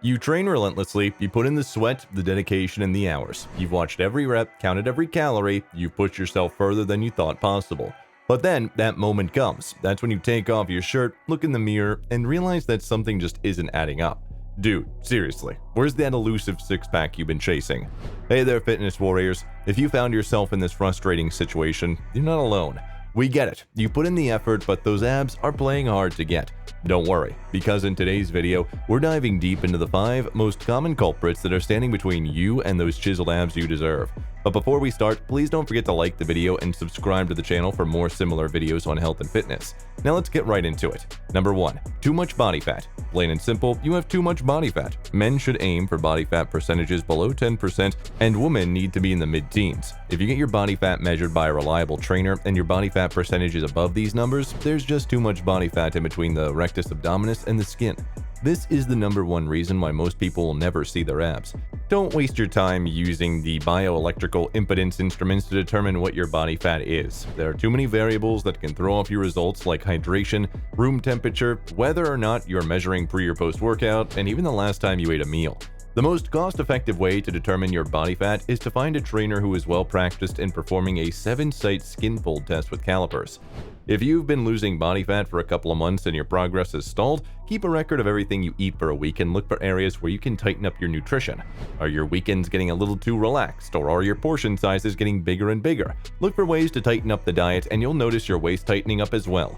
You train relentlessly, you put in the sweat, the dedication, and the hours. You've watched every rep, counted every calorie, you've pushed yourself further than you thought possible. But then, that moment comes. That's when you take off your shirt, look in the mirror, and realize that something just isn't adding up. Dude, seriously, where's that elusive six-pack you've been chasing? Hey there, fitness warriors. If you found yourself in this frustrating situation, you're not alone. We get it. You put in the effort, but those abs are playing hard to get. Don't worry, because in today's video, we're diving deep into the 5 most common culprits that are standing between you and those chiseled abs you deserve. But before we start, please don't forget to like the video and subscribe to the channel for more similar videos on health and fitness. Now let's get right into it. Number 1. Too much body fat. Plain and simple, you have too much body fat. Men should aim for body fat percentages below 10%, and women need to be in the mid-teens. If you get your body fat measured by a reliable trainer and your body fat percentage is above these numbers, there's just too much body fat in between the rectus abdominis and the skin. This is the number 1 reason why most people will never see their abs. Don't waste your time using the bioelectrical impedance instruments to determine what your body fat is. There are too many variables that can throw off your results, like hydration, room temperature, whether or not you're measuring pre or post-workout, and even the last time you ate a meal. The most cost-effective way to determine your body fat is to find a trainer who is well-practiced in performing a 7-site skin fold test with calipers. If you've been losing body fat for a couple of months and your progress has stalled, keep a record of everything you eat for a week and look for areas where you can tighten up your nutrition. Are your weekends getting a little too relaxed, or are your portion sizes getting bigger and bigger? Look for ways to tighten up the diet and you'll notice your waist tightening up as well.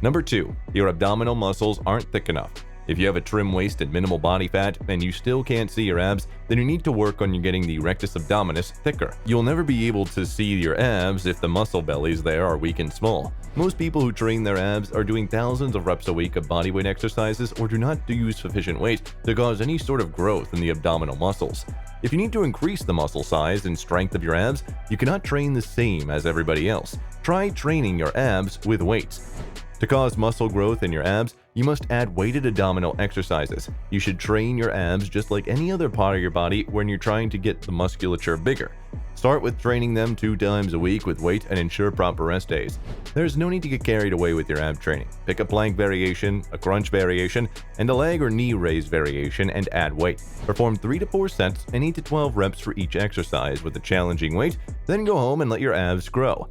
Number 2. Your abdominal muscles aren't thick enough. If you have a trim waist and minimal body fat and you still can't see your abs, then you need to work on getting the rectus abdominis thicker. You'll never be able to see your abs if the muscle bellies there are weak and small. Most people who train their abs are doing thousands of reps a week of bodyweight exercises or do not use sufficient weight to cause any sort of growth in the abdominal muscles. If you need to increase the muscle size and strength of your abs, you cannot train the same as everybody else. Try training your abs with weights. To cause muscle growth in your abs, you must add weighted abdominal exercises. You should train your abs just like any other part of your body when you're trying to get the musculature bigger. Start with training them 2 times a week with weight and ensure proper rest days. There's no need to get carried away with your ab training. Pick a plank variation, a crunch variation, and a leg or knee raise variation and add weight. Perform 3 to 4 sets and 8 to 12 reps for each exercise with a challenging weight, then go home and let your abs grow.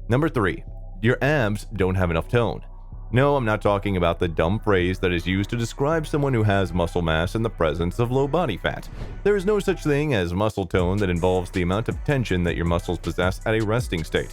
Number 3. Your abs don't have enough tone. No, I'm not talking about the dumb phrase that is used to describe someone who has muscle mass in the presence of low body fat. There is no such thing as muscle tone that involves the amount of tension that your muscles possess at a resting state.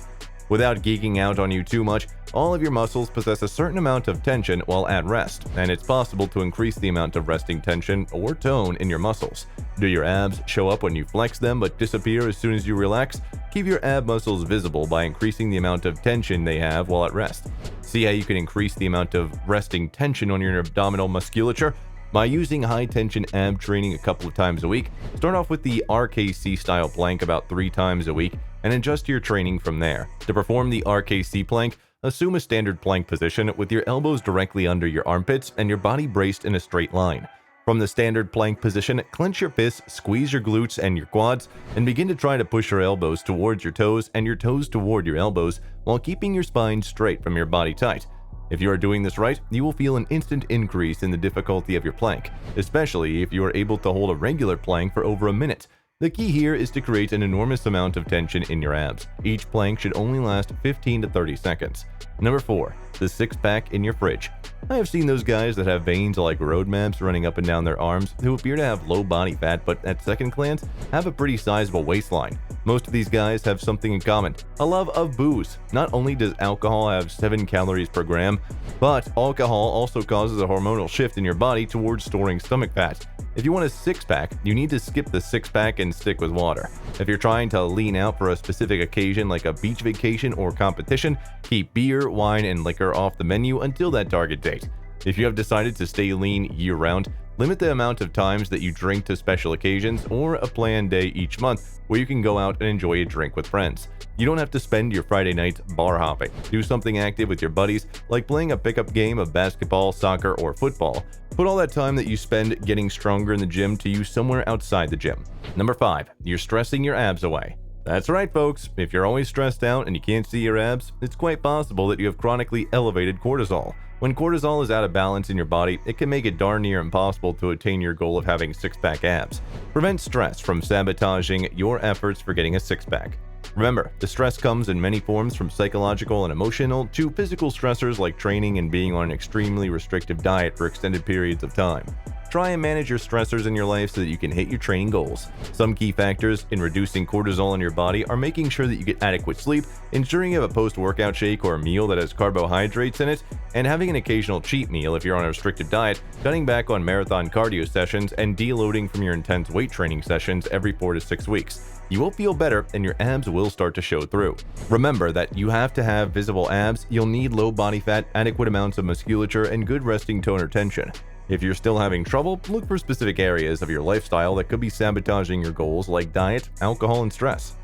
Without geeking out on you too much, all of your muscles possess a certain amount of tension while at rest, and it's possible to increase the amount of resting tension or tone in your muscles. Do your abs show up when you flex them but disappear as soon as you relax? Keep your ab muscles visible by increasing the amount of tension they have while at rest. See how you can increase the amount of resting tension on your abdominal musculature? By using high-tension ab training a couple of times a week, start off with the RKC-style plank about 3 times a week and adjust your training from there. To perform the RKC plank, assume a standard plank position with your elbows directly under your armpits and your body braced in a straight line. From the standard plank position, clench your fists, squeeze your glutes and your quads, and begin to try to push your elbows towards your toes and your toes toward your elbows while keeping your spine straight from your body tight. If you are doing this right, you will feel an instant increase in the difficulty of your plank, especially if you are able to hold a regular plank for over a minute. The key here is to create an enormous amount of tension in your abs. Each plank should only last 15 to 30 seconds. Number 4. The 6-pack in your fridge. I have seen those guys that have veins like road maps running up and down their arms who appear to have low body fat but at second glance have a pretty sizable waistline. Most of these guys have something in common: a love of booze. Not only does alcohol have 7 calories per gram, but alcohol also causes a hormonal shift in your body towards storing stomach fat. If you want a 6-pack, you need to skip the 6-pack and stick with water. If you're trying to lean out for a specific occasion like a beach vacation or competition, keep beer, wine, and liquor off the menu until that target date. If you have decided to stay lean year-round, limit the amount of times that you drink to special occasions or a planned day each month where you can go out and enjoy a drink with friends. You don't have to spend your Friday nights bar hopping. Do something active with your buddies, like playing a pickup game of basketball, soccer, or football. Put all that time that you spend getting stronger in the gym to use somewhere outside the gym. Number 5. You're stressing your abs away. That's right, folks. If you're always stressed out and you can't see your abs, it's quite possible that you have chronically elevated cortisol. When cortisol is out of balance in your body, it can make it darn near impossible to attain your goal of having six-pack abs. Prevent stress from sabotaging your efforts for getting a six-pack. Remember, the stress comes in many forms, from psychological and emotional to physical stressors like training and being on an extremely restrictive diet for extended periods of time. Try and manage your stressors in your life so that you can hit your training goals. Some key factors in reducing cortisol in your body are making sure that you get adequate sleep, ensuring you have a post-workout shake or a meal that has carbohydrates in it, and having an occasional cheat meal if you're on a restricted diet, cutting back on marathon cardio sessions, and deloading from your intense weight training sessions every 4 to 6 weeks. You will feel better and your abs will start to show through. Remember that you have to have visible abs, you'll need low body fat, adequate amounts of musculature, and good resting tone or tension. If you're still having trouble, look for specific areas of your lifestyle that could be sabotaging your goals, like diet, alcohol, and stress.